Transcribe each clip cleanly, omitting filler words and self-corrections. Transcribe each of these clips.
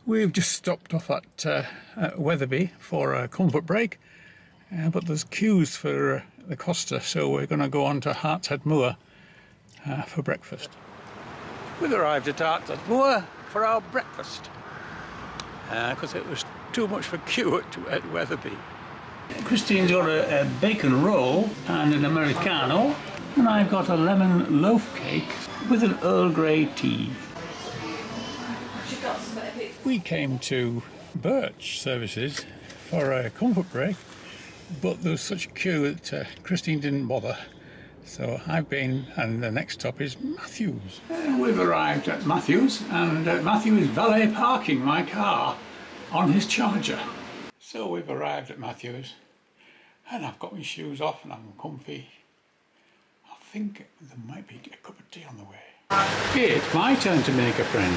We've just stopped off at Wetherby for a comfort break, but there's queues for the Costa, so we're going to go on to Hartshead Moor for breakfast. We've arrived at Hartshead Moor for our breakfast because it was too much for queue at Wetherby. Christine's got a bacon roll and an Americano, and I've got a lemon loaf cake with an Earl Grey tea. We came to Birch Services for a comfort break, but there was such a queue that Christine didn't bother. So I've been, and the next stop is Matthews. We've arrived at Matthews, and Matthew is valet parking my car on his charger. So we've arrived at Matthews, and I've got my shoes off and I'm comfy. I think there might be a cup of tea on the way. It's my turn to make a friend.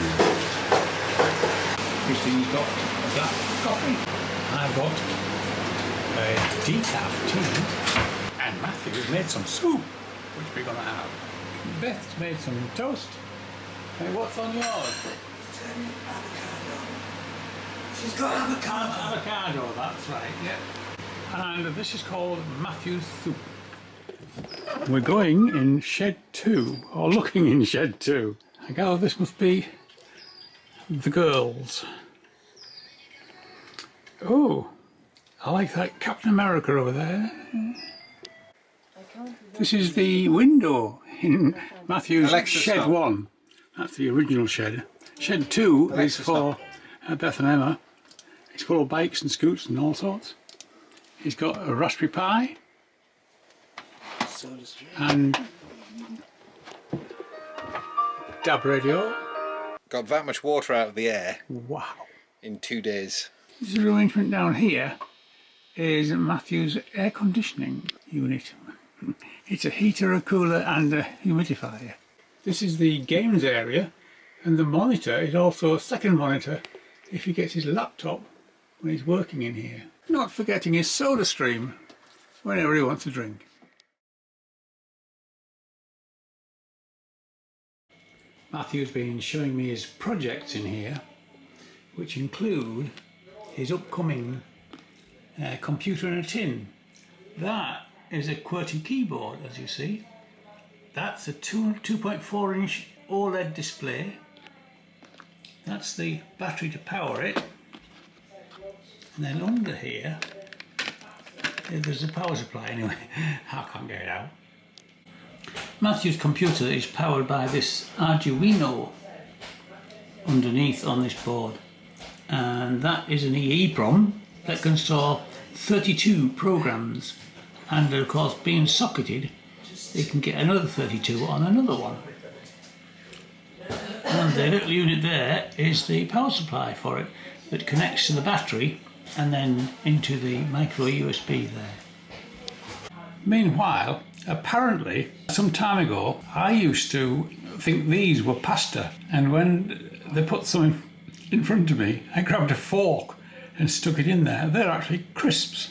Christine's got a black coffee. I've got a decaf tea. And Matthew's made some soup, which we're going to have. Beth's made some toast. Hey, what's on yours? She's got avocado. Avocado, that's right, yeah. And this is called Matthew's soup. We're going in shed 2, or looking in shed 2. I gather this must be the girls. Oh, I like that Captain America over there. This is the window in Matthew's shed 1. That's the original shed. Shed 2 is for Beth and Emma. It's full of bikes and scoots and all sorts. He's got a Raspberry Pi and DAB radio. Got that much water out of the air. Wow. In 2 days. This arrangement down here is Matthew's air conditioning unit. It's a heater, a cooler and a humidifier. This is the games area, and the monitor is also a second monitor if he gets his laptop when he's working in here. Not forgetting his soda stream whenever he wants a drink. Matthew's been showing me his projects in here, which include his upcoming computer in a tin. That is a QWERTY keyboard, as you see. That's a 2.4 inch OLED display. That's the battery to power it. And then under here, there's the power supply anyway. I can't get it out. Matthew's computer is powered by this Arduino underneath on this board, and that is an EEPROM that can store 32 programs, and of course being socketed you can get another 32 on another one. And the little unit there is the power supply for it that connects to the battery and then into the micro USB there. Meanwhile, apparently, some time ago, I used to think these were pasta, and when they put something in front of me, I grabbed a fork and stuck it in there. They're actually crisps.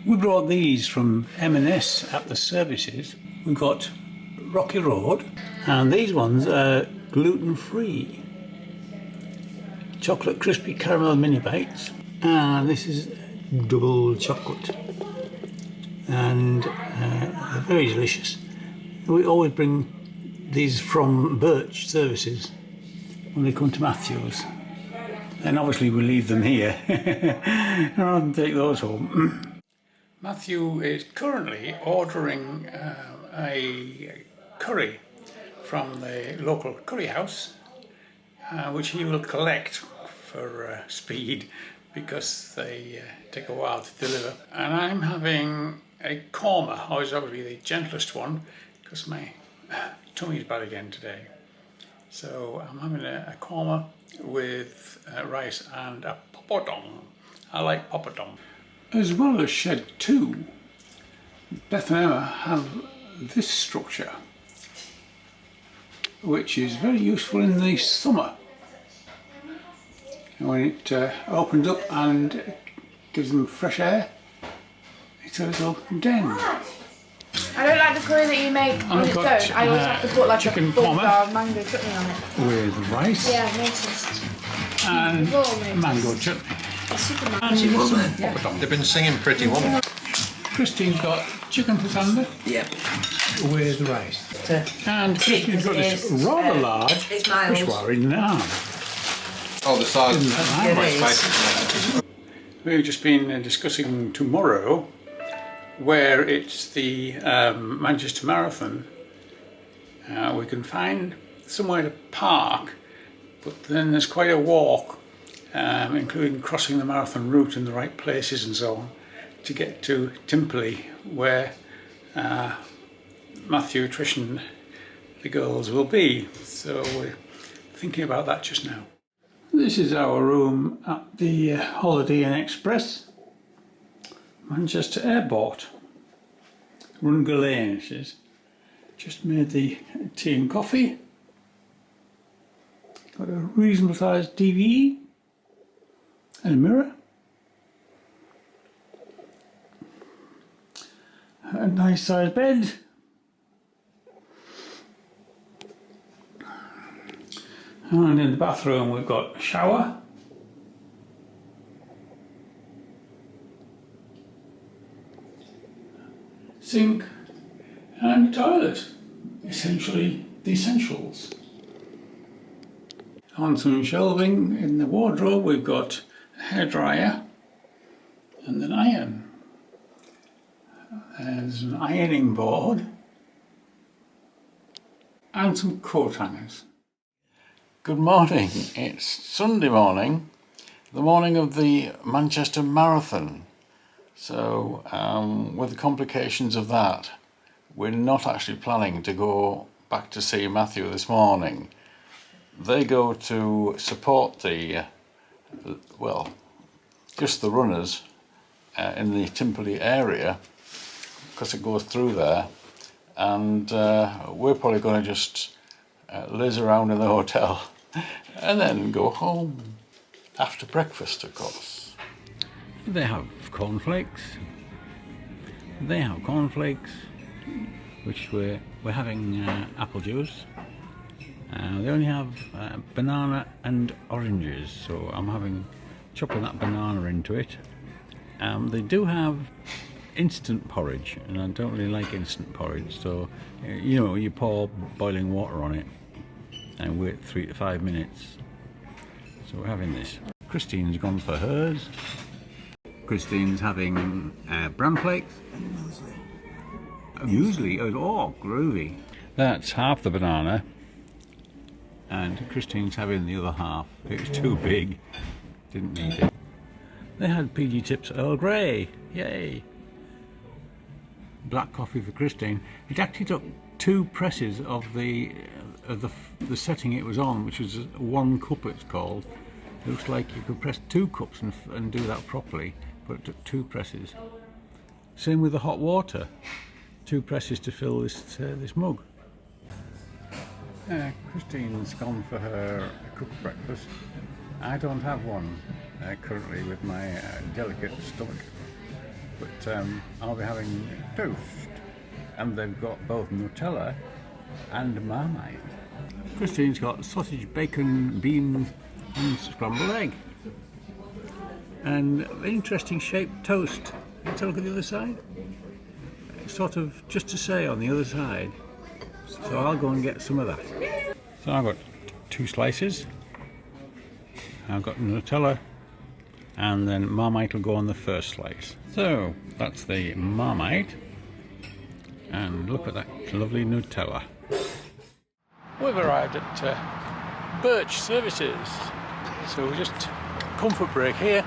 We brought these from M&S at the services. We've got Rocky Road, and these ones are gluten-free. Chocolate crispy caramel mini bites, and this is double chocolate. And they're very delicious. We always bring these from Birch Services when they come to Matthews, and obviously we leave them here rather than take those home. Matthew is currently ordering a curry from the local curry house, which he will collect for speed because they take a while to deliver. And I'm having a korma, or is obviously the gentlest one, because my tummy's bad again today. So I'm having a korma with rice and a poppadom. I like poppadom. As well as shed 2, Beth and Emma have this structure, which is very useful in the summer. And when it opens up and gives them fresh air, it's a little den. I don't like the curry that you make when it's done. I always have to put like a full mango chutney on it. With rice. Yeah, I've noticed. and mango chutney. And They've been singing Pretty Woman. Christine's got chicken pasanda. Yep. With rice. And Christine's got this rather large fishwire in now. Oh, the size. We've just been discussing tomorrow, where it's the Manchester Marathon. We can find somewhere to park, but then there's quite a walk, including crossing the marathon route in the right places and so on, to get to Timperley, where Matthew, Trish and the girls will be. So we're thinking about that just now. This is our room at the Holiday Inn Express, Manchester Airport. Runga Lane it is. Just made the tea and coffee. Got a reasonable sized TV and a mirror. A nice sized bed. And in the bathroom we've got a shower. Sink and toilet. Essentially the essentials. On some shelving in the wardrobe we've got a hairdryer and an iron. There's an ironing board and some coat hangers. Good morning, it's Sunday morning, the morning of the Manchester Marathon. So with the complications of that, we're not actually planning to go back to see Matthew this morning. They go to support the, well, just the runners in the Timperley area, because it goes through there, and we're probably going to just laze around in the hotel and then go home after breakfast, of course. They have cornflakes. They have cornflakes, which we're having apple juice. They only have banana and oranges, so I'm chopping that banana into it. They do have instant porridge, and I don't really like instant porridge, so you know, you pour boiling water on it and wait 3 to 5 minutes. So we're having this. Christine's gone for hers. Christine's having bran flakes. Muesli. Oh, groovy. That's half the banana, and Christine's having the other half. It was too big, didn't need it. They had PG Tips Earl Grey. Yay! Black coffee for Christine. It actually took 2 presses of the setting it was on, which was 1 cup it's called. It looks like you could press 2 cups and do that properly, but it took 2 presses. Same with the hot water. 2 presses to fill this mug. Christine's gone for her cooked breakfast. I don't have one currently with my delicate stomach, but I'll be having toast, and they've got both Nutella and Marmite. Christine's got sausage, bacon, beans and scrambled egg, and an interesting shaped toast. Let's have a look at the other side. It's sort of just to say on the other side, so I'll go and get some of that. So I've got 2 slices. I've got Nutella, and then Marmite will go on the first slice. So that's the Marmite, and look at that lovely Nutella. We've arrived at Birch Services, so we're just comfort break here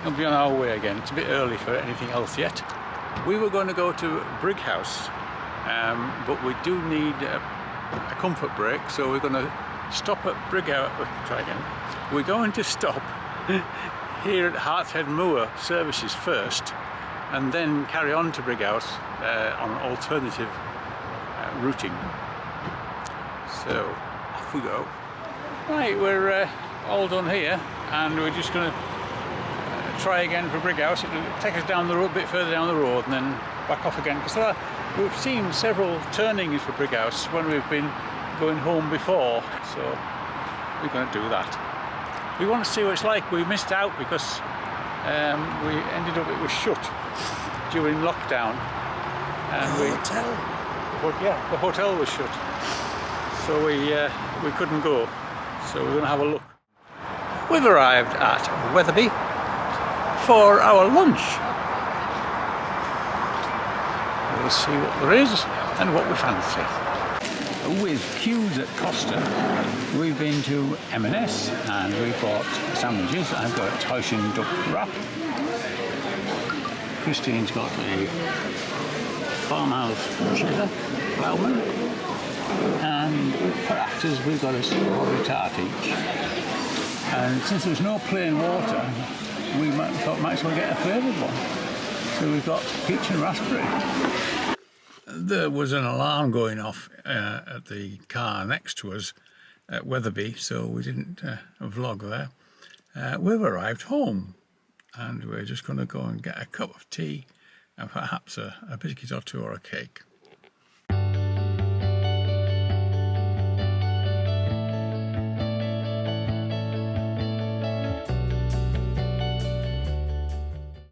and be on our way again. It's a bit early for anything else yet. We were going to go to Brighouse, but we do need a comfort break, so we're going to stop at Brighouse. Try again. We're going to stop here at Hartshead Moor Services first, and then carry on to Brighouse on alternative routing. So off we go. Right, we're all done here, and we're just going to try again for Brighouse. It'll take us down the road, a bit further down the road, and then back off again, because we've seen several turnings for Brighouse when we've been going home before, so we're going to do that. We want to see what it's like. We missed out because we ended up, it was shut during lockdown. And the hotel was shut. So we couldn't go. So we're going to have a look. We've arrived at Wetherby for our lunch. We'll see what there is and what we fancy. With queues at Costa, we've been to M&S and we bought sandwiches. I've got a Tauschen duck wrap. Christine's got a farmhouse cheddar, Plowman. And for afters we've got a strawberry tart each. And since there's no plain water, we thought might as well get a flavoured one. So we've got peach and raspberry. There was an alarm going off at the car next to us at Wetherby, so we didn't vlog there. We've arrived home and we're just going to go and get a cup of tea and perhaps a biscuit or two or a cake.